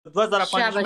2000 शाबाश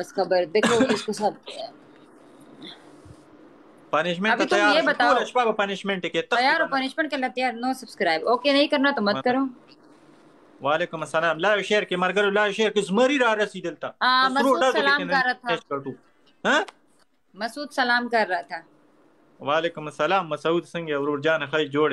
बस खबर देखो इसको सब पनिशमेंट तैयार है पूरा शपा पनिशमेंट के तैयार हो पनिशमेंट के लिए तैयार नो सब्सक्राइब ओके नहीं करना तो मत करो वालेकुम अस्सलाम ला शेयर के मरगर ला शेयर के जमरी रा रसीदलता मसूद सलाम कर रहा था हां मसूद सलाम कर रहा था वालेकुम अस्सलाम मसूद संगे और जान खै जोड़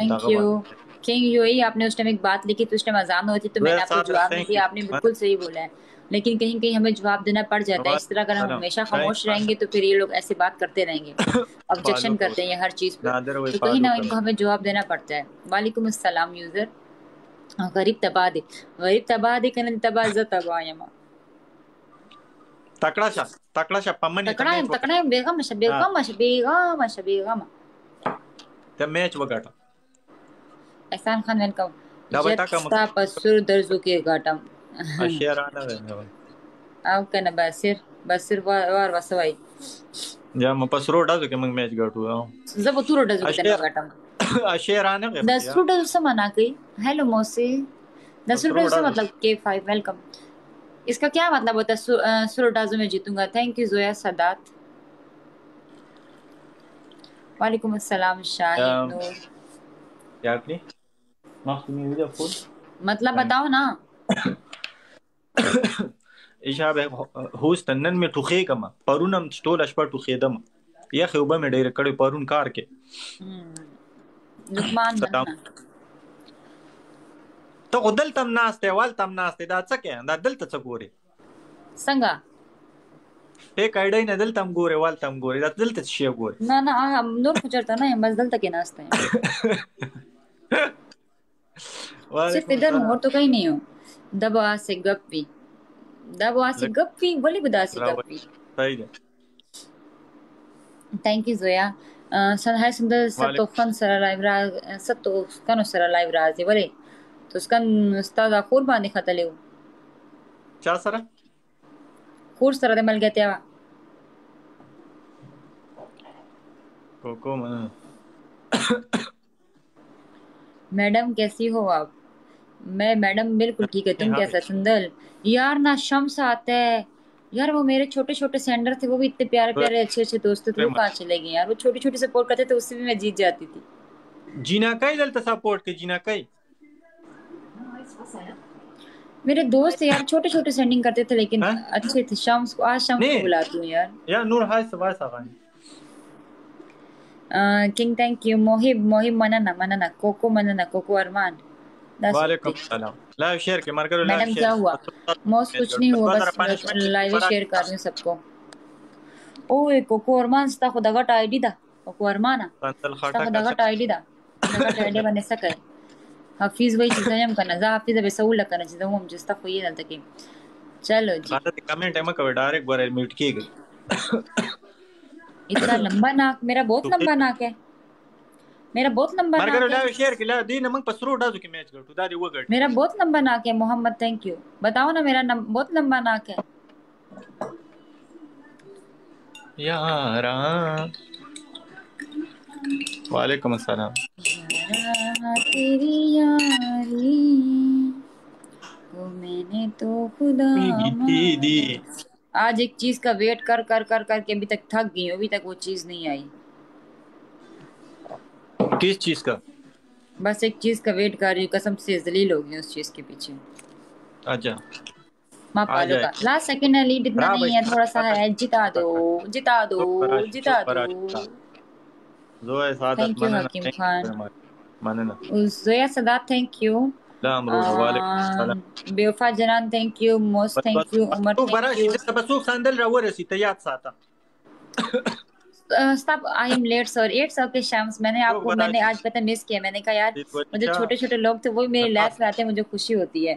थैंक यू किंग यूएई आपने उस टाइम एक बात लिखी तो उस टाइम अजान होती तो मैंने आपको जवाब नहीं दिया आपने बिल्कुल सही बोला है लेकिन कहीं कहीं हमें जवाब देना पड़ जाता है इस तरह अगर हम हमेशा खामोश रहेंगे तो फिर ये लोग ऐसी बात करते रहेंगे ऑब्जेक्शन करते हैं हर चीज पे तो कहीं ना इनको हमें जवाब देना पड़ता है वालेकुम अस्सलाम यूजर गरीब तबादी कनन तबाज़ तबायमा तकड़ा शा पमन तकड़ा बेगम ते मैच वगाटा एहसान खान वेलकम जत्ता पसुर दर्जो के गाटम अशेराना वेनो आव कना बसिर वार वसवाई या म पसरो डाजो के मंग मैच गाटू जब तू रोडा जो के गाटम अशेराना वे 10 रोडा से मना गई हेलो मौसी 10 रोडा से मतलब K5 वेलकम इसका क्या मतलब होता है सुरोडाजो में जीतूंगा थैंक यू जोया सदात वालेकुम अस्सलाम शाहिद नूर क्या करी माखनी वीडियो फुल मतलब बताओ ना इशाबे होस्टनन में ठुखे कमा परुनम स्टोल अशपर ठुखे दम या खौबा में डेरे कड़े परुन कार के लुकमान तो दल तम नास्ते वाल तम नास्ते दा चके दा दल त चकोरे संगा पे कायडे न दल तम गोरे वाल तम गोरे दा दल त शे गोरे ना ना नूर कुचरता ना बस दल तक के नास्ते हैं सिर्फ इधर और तो कहीं नहीं हो दबा से गप्पी बोली गुदा से गप्पी सही है थैंक यू जोया हाय सुंदर सतो खन सरा लाइव राज सतो कनो सरा लाइव राज बोले तो उसका उस्ताद खूर बांधे खतले हो क्या सरा खूर सरा दे मल गया त्या कोको मन मैडम कैसी हो आप मैं मैडम बिल्कुल ठीक है तुम कैसा सुंदर यार ना शम्स आता है यार वो मेरे छोटे छोटे सेंडर थे वो भी इतने प्यारे प्यारे अच्छे अच्छे दोस्त थे वो कहाँ चले गए यार वो छोटी छोटी सपोर्ट करते थे उससे भी मैं जीत जाती थी जीना कई दल सपोर्ट के जीना कई मेरे दोस्त यार छोटे छोटे सेंडिंग करते थे लेकिन अच्छे थे शम्स को आज शम्स को बुलाती हूँ यार नूर हाय सवाय सगानी किंग थैंक यू मोहिब मनना कोको अरमान वालेकुम सलाम लाइव शेयर के मार करो मैडम क्या हुआ मौस कुछ नहीं हुआ बस लाइव शेयर कर रही हूं सबको ओए कोको अरमान स्ता खुदा का आईडी दा कोको अरमाना स्ता खुदा का आईडी दा आईडी बने सके हाफिज वही चीज हम करना जा हाफिज अब सऊल करना चीज हम जस्ता खोई ना तक चलो जी कमेंट है मत डायरेक्ट बार म्यूट की गई इतना लंबा नाक मेरा बहुत लंबा नाक है मेरा बहुत लंबा नाक है लाइव शेयर के ला दी नमक पसरो डाजो के मैच गटू दादी वो गट मेरा बहुत लंबा नाक है मोहम्मद थैंक यू बताओ ना मेरा बहुत लंबा नाक है यारा वालेकुम अस्सलाम तेरी यारी को मैंने तो खुदा दी आज एक चीज का वेट कर कर कर करके अभी तक थक गई हूँ अभी तक वो चीज नहीं आई किस चीज का बस एक चीज का वेट कर रही हूँ कसम से जलील हो गई उस चीज के पीछे अच्छा माँ पालो का लास्ट सेकंड है लीड इतना नहीं है थोड़ा सा है जिता दो जोया सादात हकीम खान मनना जोया सदात थैंक यू बेवफा जनान thank you most thank you Umar thank you बसुक संदल रवर सी तयात साता stop, I am late sir. It's okay शाम्स, मैंने आज पता मिस किया। मैंने कहा यार मुझे छोटे-छोटे लोग थे वही मेरे लाइफ में आते हैं, मुझे खुशी होती है।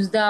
uzda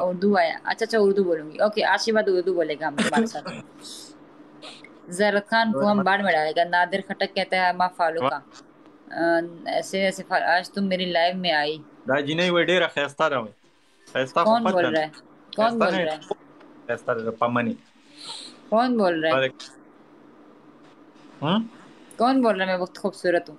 उर्दू आया। अच्छा उर्दू बोलूंगी। ओके आशीर्वाद उर्दू बोलेगा हम तुम्हारे साथ। जरद खान को हम बाढ़ में डालेगा। नादिर खटक कहता है माँ फालू का ऐसे आज तुम मेरी लाइव में आई। दाजी नहीं वो डेरा खैस्ता रहा खैस्ता कौन बोल रहा है? कौन बोल रहा है? खैस्ता पमनी कौन बोल रहा है? कौन बोल रहा है मैं बहुत खूबसूरत हूँ?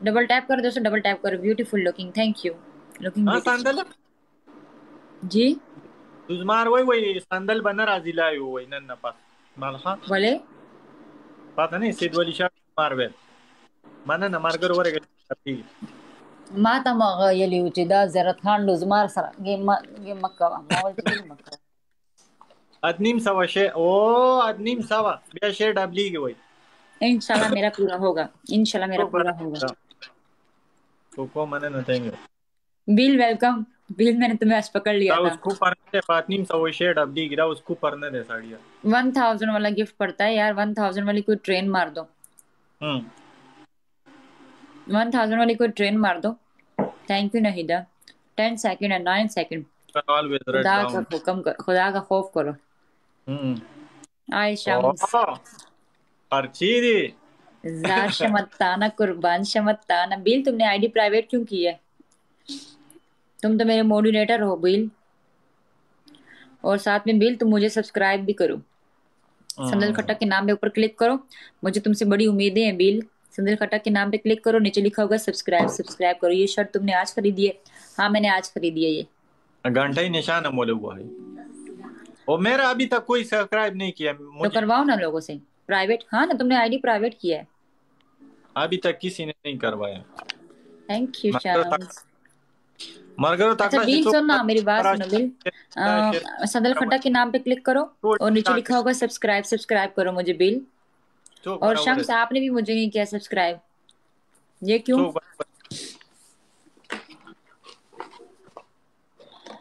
डबल टैप करो दोस्तों, डबल टैप करो। Beautiful looking, thank you looking sandal जी दुजमार वही सैंडल बना राजी लायो वही नन्ना पास मालखा बोले पता नहीं सिद वली शाह मारवेल माना न मारगर वरे गती माता मगा यली उची दा जरत खान दुजमार सर गेम मक्का मावल ती मक्का अदनीम सवा शे ओ अदनीम सवा बिया शे डबली के वही इंशाल्लाह मेरा पूरा होगा, इंशाल्लाह मेरा पूरा होगा। को मने न देंगे बिल वेलकम बिल, मैंने तुम्हें आज पकड़ लिया था। उसको पढ़ने फातिम सवा शे डबली गिरा उसको पढ़ने दे साड़िया 1000 वाला गिफ्ट पड़ता है यार, 1000 वाली कोई ट्रेन मार दो। 1000 वाली कोई ट्रेन मार दो। Thank you Nahida. 10 second and 9 second. खुदा का हुक्म करो, खुदा का खौफ करो। आयशा अर्चीदी जार शमत्ताना कुर्बान शमत्ताना। बिल तुमने आईडी प्राइवेट क्यों की है? तुम तो मेरे मॉड्यूलेटर हो बिल, और साथ में बिल तुम मुझे सब्सक्राइब भी करो। संदल खट्टक के नाम पे ऊपर क्लिक करो, मुझे तुमसे बड़ी उम्मीदें हैं बिल। संदल खट्टक के नाम पे क्लिक करो, नीचे लिखा होगा सब्सक्राइब करो। ये शर्ट तुमने आज खरीदी है? हाँ मैंने आज खरीदी है। ये घंटा ही निशान मोले हुआ है और मेरा अभी तक कोई सब्सक्राइब नहीं किया। तो करवाओ ना लोगों से प्राइवेट। हाँ ना तुमने आईडी प्राइवेट किया है? अभी तक किसी ने नहीं करवाया। Thank you शाम्स। मरगरो अच्छा बिल सुनना, मेरी बात सुनो बिल। संदल खट्टक के नाम पे क्लिक करो और नीचे लिखा होगा सब्सक्राइब करो मुझे बिल। और शम्स आपने भी मुझे नहीं किया सब्सक्राइब, ये क्यों?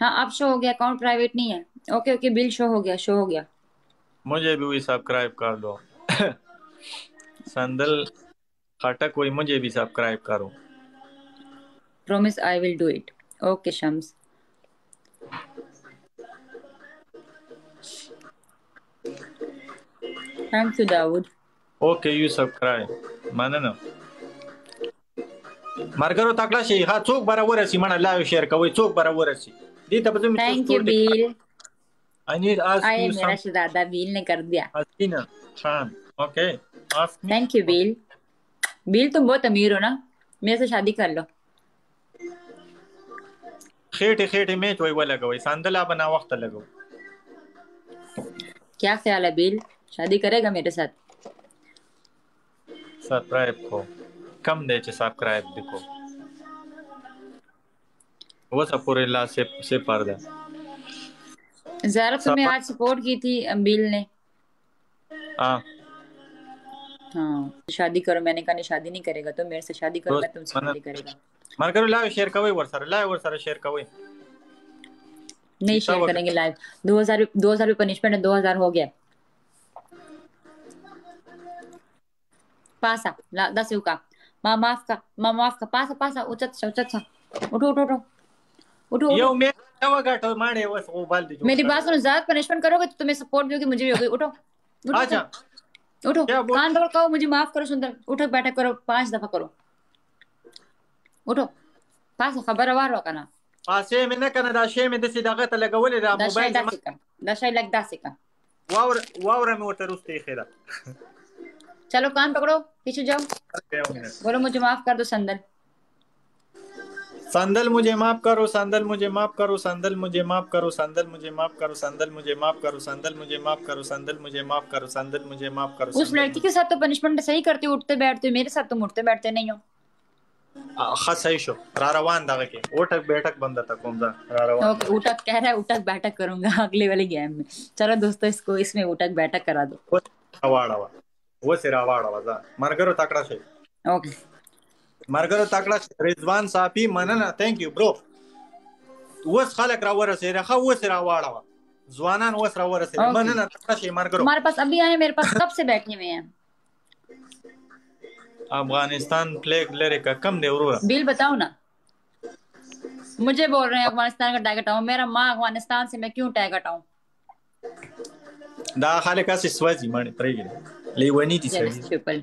हाँ अब शो हो गया, अकाउंट प्राइवेट नहीं है। ओके बिल शो हो गया। मुझे भी वही सब्सक्राइब कर दो संदल खटक कोई मुझे भी सब्सक्राइब करो। Promise I will do it. Okay Shams. Thank you Dawood. Okay you subscribe माने ना मरगरो तकला शे। हाँ चोक बराबर है मना लाइव शेयर कोई चोक बराबर है दी तब तुम। थैंक यू बिल। आई नीड आस्क यू मेरा शहजादा बिल ने कर दिया। Hasina Khan okay ask me. Thank you बिल। बिल तुम बहुत अमीर हो ना, मेरे से शादी कर लो। खेटे मैच वही वाला कोई संदला बना वक्त लगो। क्या ख्याल है बिल, शादी करेगा मेरे साथ? सब्सक्राइब को कम दे सब्सक्राइब देखो वो सब पूरे ला से पर्दा। ज़रा तुम्हें आज सपोर्ट की थी बिल ने। हाँ शादी करो, मैंने कहा नहीं शादी नहीं करेगा तो मेरे से शादी करो, मैं तुमसे शादी करेगा। मार करो लाइव शेयर कवई वर सारा शेयर कवई नहीं शेयर करेंगे लाइव। 2000 पनिशमेंट है, 2000 हो गया। पासा ला 10 का माफ का पासा उचत उठो उठो यो मैं क्या गाटो मारे बस वो बाल दे। मेरी बात सुनो, ज्यादा पनिशमेंट करोगे तो तुम्हें सपोर्ट भी होगी, मुझे भी होगी। उठो अच्छा उठो, कान पकड़ो, कहो मुझे माफ करो सुंदर, उठो बैठक करो 5 दफा करो, उठो पास खबर वार वकना पासे में न कना दाशे में दसी दागा तलगवले दा मोबाइल दशाई लग दासिका वावर वावर में उतर उसते खेला। चलो कान पकड़ो, पीछे जाओ, बोलो मुझे माफ कर दो संदल। संदल मुझे माफ करो, संदल मुझे माफ करो, संदल मुझे माफ करो, संदल मुझे माफ करो, संदल मुझे माफ करो, संदल मुझे माफ करो, संदल मुझे माफ करो, संदल मुझे माफ करो। उस लड़की के साथ तो पनिशमेंट सही करते हो, उठते बैठते हो, मेरे साथ तुम उठते बैठते नहीं हो। खास सही शो रारवान दागे के उठक बैठक बंदा था कौन सा रारवान। ओके उठक कह रहा है, उठक बैठक करूंगा अगले वाले गेम में। चलो दोस्तों इसको इसमें उठक बैठक करा दो। वो सिरा वाड़ा जा मरगरो तकड़ा से। ओके मरगरो तकड़ा रिजवान साफी मनना थैंक यू ब्रो। वस खालक रावर से रखा वो सिरा वाड़ा जवानान वस रावर से मनना तकड़ा से मरगरो। हमारे पास अभी आए, मेरे पास कब से बैठे हुए हैं। अफगानिस्तान फ्लैग लेरे का कम दे उरुरा बिल बताओ ना, मुझे बोल रहे हैं अफगानिस्तान का टैग हटाओ, मेरा माँ अफगानिस्तान से, मैं क्यों टैग हटाऊं। दा खाले का सिस्वाजी माने तरेगे ले वनी थी सही people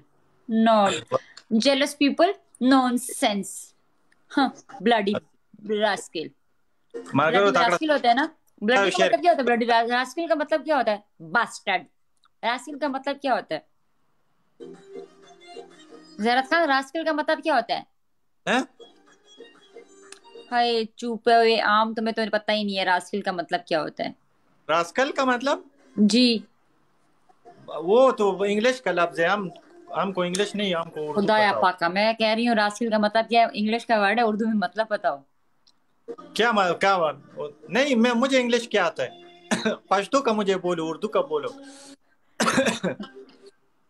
not jealous people nonsense हां ब्लडी रास्किल। मरगरो तकड़ा रास्किल होता है ना, ब्लडी का मतलब क्या होता है, ब्लडी रास्किल का मतलब क्या होता है, बास्टर्ड। रास्किल का मतलब क्या होता है ज़रात खान, रास्किल का मतलब क्या होता है? हैं? हाय चुप हुए आम, तुम्हें तो पता ही नहीं है रास्किल का मतलब क्या होता है। रास्कल का मतलब जी वो तो इंग्लिश का लफ्ज है, हमको इंग्लिश नहीं, हमको उर्दू खुदाया पाका, मैं कह रही हूँ रास्किल का मतलब क्या है, इंग्लिश का वर्ड है, उर्दू में मतलब बताओ। क्या नहीं, मैं मुझे इंग्लिश क्या आता है पश्तो का मुझे बोलो, उर्दू का बोलो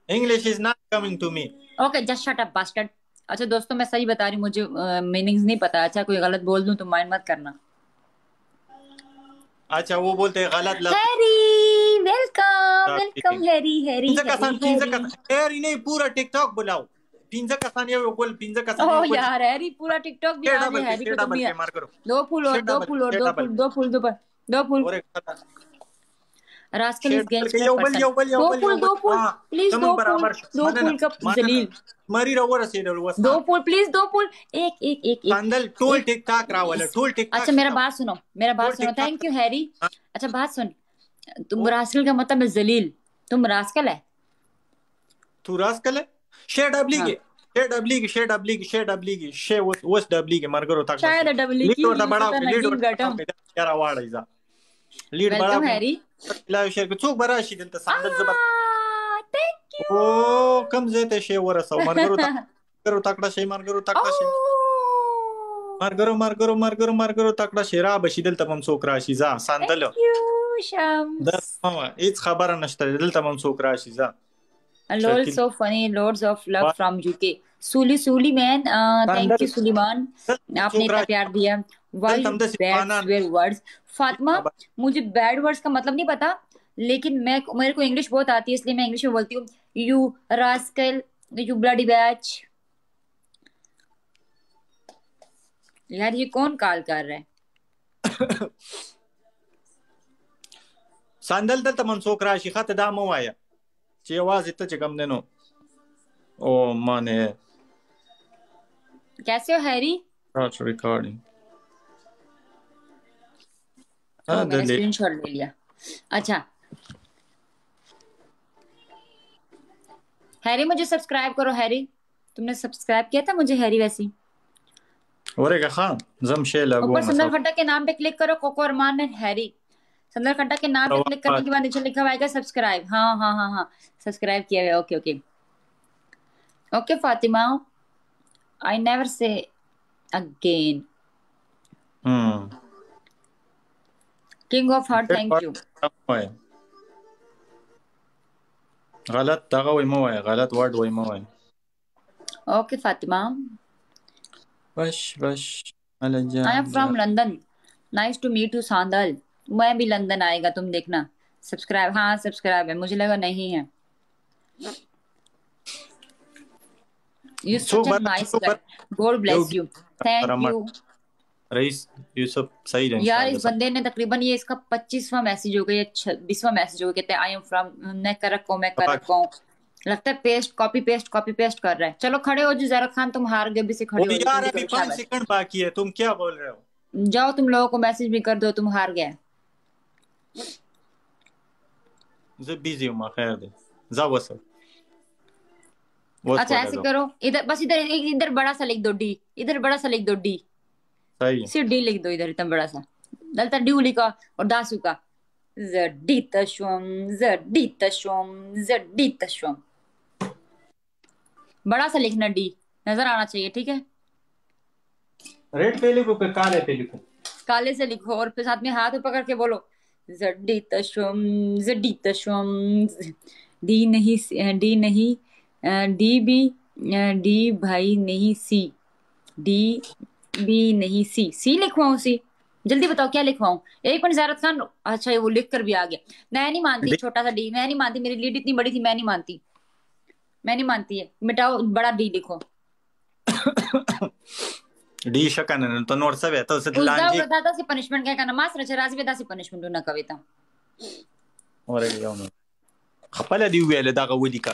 English is not coming to me. Okay just shut up bastard. अच्छा दोस्तों मैं सही बता रही हूँ, मुझे मीनिंग्स नहीं पता। अच्छा कोई गलत बोल दूं तो माइंड मत करना। अच्छा वो बोलते हैं गलत लफ्ज। Harry welcome welcome Harry Harry Harry नहीं पूरा टिकटॉक बुलाओ पिंजा कसान ये बोल पिंजा कसान। ओ यार हैरी पूरा टिकटॉक भी आ गया। हैरी को तुम दो फूल और दो फूल और दो फूल दो फूल दो फूल रास्कल इज गैंगस्टर पर्सन। दो फूल प्लीज, दो फूल का जलील मरी रवर से दो फूल प्लीज, दो फूल एक एक एक संदल टोल टिकटॉक रावल टोल टिकटॉक। अच्छा मेरा बात सुनो, मेरा बात सुनो, थैंक यू हैरी। अच्छा बात सुन, तुम रास्कल का मतलब है जलील, तुम रास्कल है, तू रास्कल है। शे डब्ली की शे डब्ली की शे डब्ली की शे डब्ली की शे वस डब्ली के मर करो तक शायद डब्ली की लीड बड़ा लीड क्या वाड़ा इजा लीड बड़ा हैरी ला शे को चूक बरा शी दिलता संदल जबर ओ कम जेते शे वरसा मर करो तकड़ा शे मर करो तकड़ा शे मर करो तकड़ा शेरा बशी दिलता मम सोकरा शी जा संदल इच खबर नष्ट दिलता मम सोकरा शी जा। LOL so funny, loads of love from UK. सूली मैन थैंक यू सुलीमान, आपने इतना प्यार दिया। Bad words फातिमा, मुझे बैड वर्ड्स का मतलब नहीं पता, लेकिन मेरे को इंग्लिश बहुत आती है, इसलिए मैं इंग्लिश में बोलती हूँ। You rascal, you bloody batch. यार ये कौन कॉल कर रहा है संदल दल तमन सोकरा शी खत दा मवाया ची आवाज इतना चिकम देनो। ओ माने कैसे हो हैरी? नॉट रिकॉर्डिंग मैंने स्क्रीनशॉट ले लिया। अच्छा हैरी मुझे सब्सक्राइब करो। हैरी तुमने सब्सक्राइब किया था मुझे हैरी वैसी ओरे खान जमशेल ऊपर संदल खट्टा के नाम पे क्लिक करो, कोको अरमान ने हैरी संदल खट्टा के नाम पे क्लिक करने के बाद नीचे लिखा हुआ आएगा सब्सक्राइब। हाँ हाँ हाँ हाँ सब्सक्राइब किया हुआ। Okay okay okay Fatima, I never say again. King of heart thank you. गलत तगा वही मवाया, गलत वर्ड वही मवाया। ओके फातिमा बश I am from London, nice to meet you सांदल। मैं भी लंदन आएगा तुम देखना। सब्सक्राइब, हाँ सब्सक्राइब है, मुझे लगा नहीं है। You such a nice guy. God bless you. Thank you. Rice Yusuf सही है यार इंशाल्लाह इस बंदे ने तकरीबन ये इसका 25वां मैसेज हो गया या 26वां मैसेज हो गया, कहते हैं आई एम फ्रॉम, मैं कर रखा हूँ। लगता है पेस्ट कॉपी पेस्ट कर रहा है। चलो खड़े हो जो जरा खान, तुम हार गए, अभी से खड़े हो जाओ, यार जल्दी अभी करो, 5 शाबाश। सेकंड बाकी है, तुम क्या बोल रहे हो? जाओ तुम लोगों को मैसेज भी कर दो, तुम हार गए। बिजी हूँ मैं, खैर दे जाओ बस। अच्छा ऐसे करो, इधर बस इधर इधर बड़ा सा लिख दो डी, इधर बड़ा सा लिख दो डी, सही है। सिर्फ डी लिख दो इधर, इतना बड़ा सा दलता डी लिखा और दासू का जडीतशवम जडीतशवम जडीतशवम, बड़ा सा लिखना डी, नजर आना चाहिए, ठीक है? रेड पे लिखो कि काले पे लिखो? काले से लिखो और फिर साथ में हाथ पकड़ के बोलो जडीतशवम जडीतशवम। डी नहीं, डी नहीं, डी भी, डी भाई नहीं, सी, डी बी नहीं, सी, सी लिखवाऊं? सी जल्दी बताओ क्या लिखवाऊं? एक मिनट ज़ारत खान, अच्छा वो लिख कर भी आ गया। मैं नहीं मानती छोटा सा डी, मैं नहीं मानती, मेरी लीड इतनी बड़ी थी, मैं नहीं मानती, मैं नहीं मानती है, मिटाओ, बड़ा डी लिखो। डी शकन तो नोट सब है तो से उस लांजी दादा से पनिशमेंट क्या करना, मास रचे राजी वेदा से पनिशमेंट ना कविता और यार खपला दी वेले दागा वलिका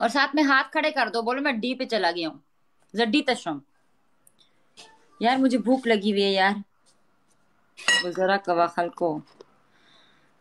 और साथ में हाथ खड़े कर दो, बोलो मैं डी पे चला गया हूँ, जड्डी तशम। यार मुझे भूख लगी हुई है यार, गुजरा कवा खलको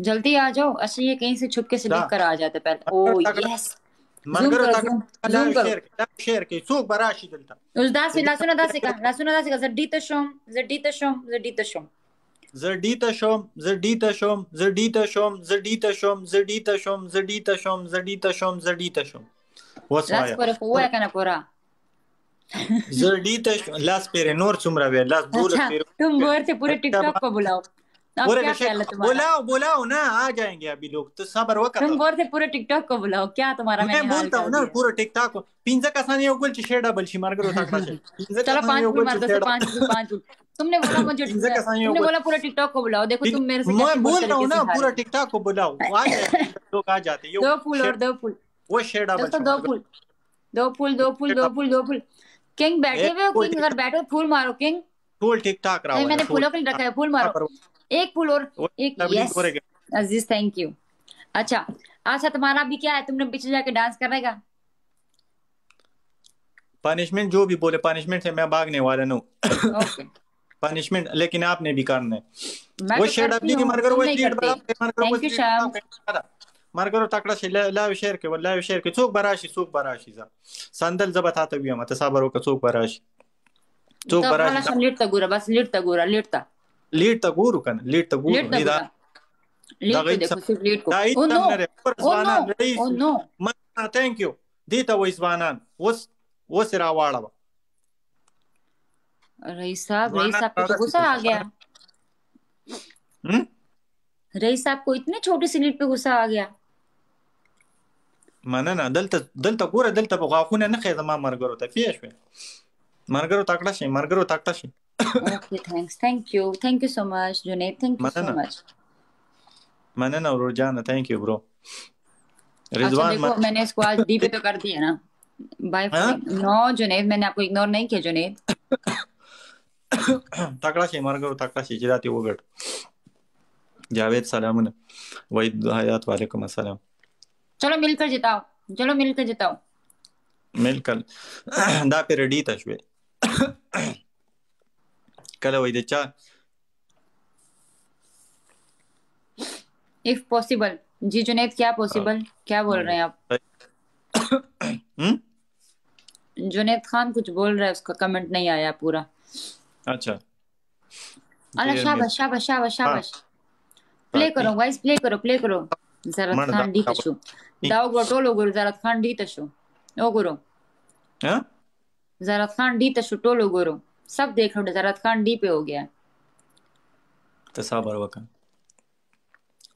जल्दी आ जाओ, अच्छा ये कहीं से छुपके से लिख कर आ जाते पहले। ओ यस जूम करो शेयर के सो बराशी दलता उस दास लासुना दास का जड्डी तशम जड्डी तशम जड्डी तशम Zerdita shom, zerdita shom, zerdita shom, zerdita shom, zerdita shom, zerdita shom, zerdita shom, zerdita shom. What's Las por fuera kana pora. Zerdita las pere नोर चुमरा वे las बोल परे। तुम बोर से पूरे टिकटॉक को बुलाओ। अब क्या ख्याल है तुम्हारा? बुलाओ बुलाओ ना, आ जाएंगे अभी लोग, तो सबर वक्त। तुम बोर से पूरे टिकटॉक को बुलाओ, क्या तुम्हारा? मैं बोलता हूँ ना पूरा टिकटॉक को पिंजा का सानी ओगल शेडा बलशी मार करो ताकड़ा से। चलो 5 फुल मार दो, 5 फुल। तुमने बोला मुझे, तुमने बोला पूरा टिकटॉक को बुलाओ, देखो तुम मेरे से मैं बोल रहा हूँ ना पूरा टिकटॉक को बुलाओ, आ जाए लोग आ जाते। 2 फुल और 2 फुल, वो शेडा बलशी 2 full 2 full 2 full 2 full 2 full. King बैठे हुए हो, किंग अगर बैठो फूल मारो किंग। फूल टिकटॉक रहा है, मैंने फूलों के लिए रखा है, फूल मारो। एक फूल और एक, यस अजीज थैंक यू। अच्छा अच्छा तुम्हारा अभी क्या है, तुमने पीछे जाके डांस करेगा? पनिशमेंट जो भी बोले, पनिशमेंट से मैं भागने वाला हूँ। पनिशमेंट लेकिन आपने भी करना है। वो शेड अभी मर करो, वो लीड बड़ा मर करो तकड़ा से लाइव शेयर के, लाइव शेयर के चोक बराशी जा संदल जबत आता भी हम तसाबरो का चोक बराशी लीडता गुरा, बस लीडता गुरु कन लीडता गुरु निदा देखो सिर्फ लीड को। ओ नो मना थैंक यू दीता वो इस बानान वो सिरा वाड़ा रईस साहब को तो गुस्सा आ गया। रईस साहब को इतनी छोटी सी लीड पे गुस्सा आ गया। मना ना दलता गुरा दलता बगाखुना न खैज़ मा मर करो ता फीश पे मर करो तकड़ा से okay thank you so much Junaid, thank you so much. Manan और रोजाना थैंक यू ब्रो। रिजवान देखो मैंने इसको आज डी पे तो कर दिया ना बाय नो जुनैद, मैंने आपको इग्नोर नहीं किया जुनैद। तकड़ा से मर करो तकड़ा से जिराती वो गट जावेद सलाम ने वहीद हयात वालेकुम अस्सलाम। चलो मिलकर जिताओ मिलकर दा पे रेडी तशवे कल वही देचा इफ पॉसिबल। जी जुनैद क्या पॉसिबल, क्या बोल रहे हैं आप? जुनैद खान कुछ बोल रहा है, उसका कमेंट नहीं आया पूरा। अच्छा अल्लाह शाबाश प्ले करो गाइस, प्ले करो। ज़रत खान डी तशो दाओ गोटोलो गुरु ज़रत खान डी तशो ओ गुरु ज़रत खान डी तशो टोलो गुरु सब देख लो, ज़रत खान डी पे हो गया। तसाबर वका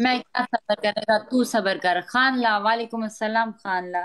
मैं क्या सबर करेगा, तू सबर कर. खान ला, वालेकुम अस्सलाम खान ला.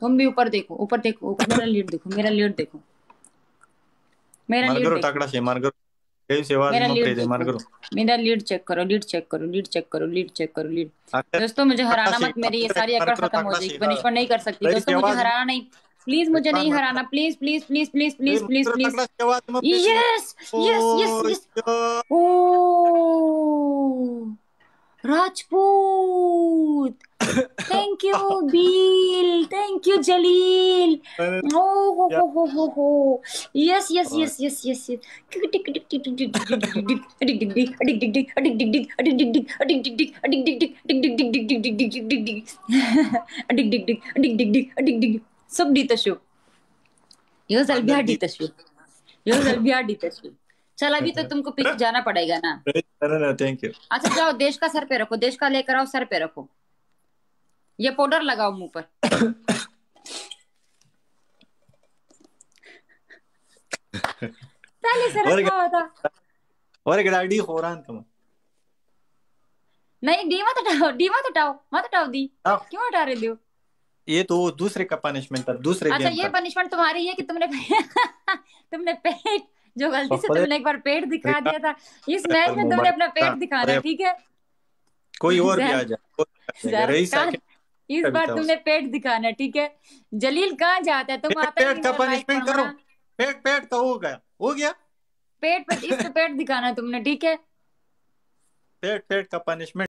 तुम भी ऊपर देखो, ऊपर देखो, ऊपर मेरा लीड देखो, मेरा लीड देखो, मेरा लीड मरगरो देखो. तकड़ा से मरगरो कई से आवाज मत दे मरगरो. मेरा लीड चेक करो, लीड चेक करो, लीड चेक करो, लीड चेक करो, लीड. दोस्तों मुझे हराना मत, मेरी ये सारी अकड़ खत्म हो जाएगी, पनिशमेंट नहीं कर सकती दोस्तों, मुझे हराना नहीं, प्लीज मुझे नहीं हराना, please please please please please please please. Yes yes yes yes. ओ राजपूत, थैंक यू बील, थैंक यू जलील. ओ हो yes yes yes yes yes yes. सब दी तशु यो जल्बिया दी तशु, यो जल्बिया दी तशु. चल अभी तो तुमको पीछे जाना पड़ेगा ना. Thank you. अच्छा जाओ, देश का सर पे रखो, देश का लेकर आओ, सर पे रखो, ये पाउडर लगाओ मुंह पर. पहले से रखा हुआ था. और एक डी खोरान तुम नहीं, डी मत हटाओ, डी मत हटाओ, मत हटाओ दी. क्यों हटा रहे हो? ये तो दूसरे का पनिशमेंट था, दूसरे अच्छा ये पनिशमेंट तुम्हारी है कि तुमने तुमने पेट, जो गलती से तुमने एक बार पेट दिखा दिया था, इस मैच में तुमने अपना पेट दिखाना, ठीक है? कोई और भी आ जाए, इस बार तुमने पेट दिखाना, ठीक है? जलील कहाँ जाता है, तुम आता है पेट का पनिशमेंट करो. पेट का हो गया पेट पे, इस पे पेट दिखाना तुमने, ठीक है? पेट का पनिशमेंट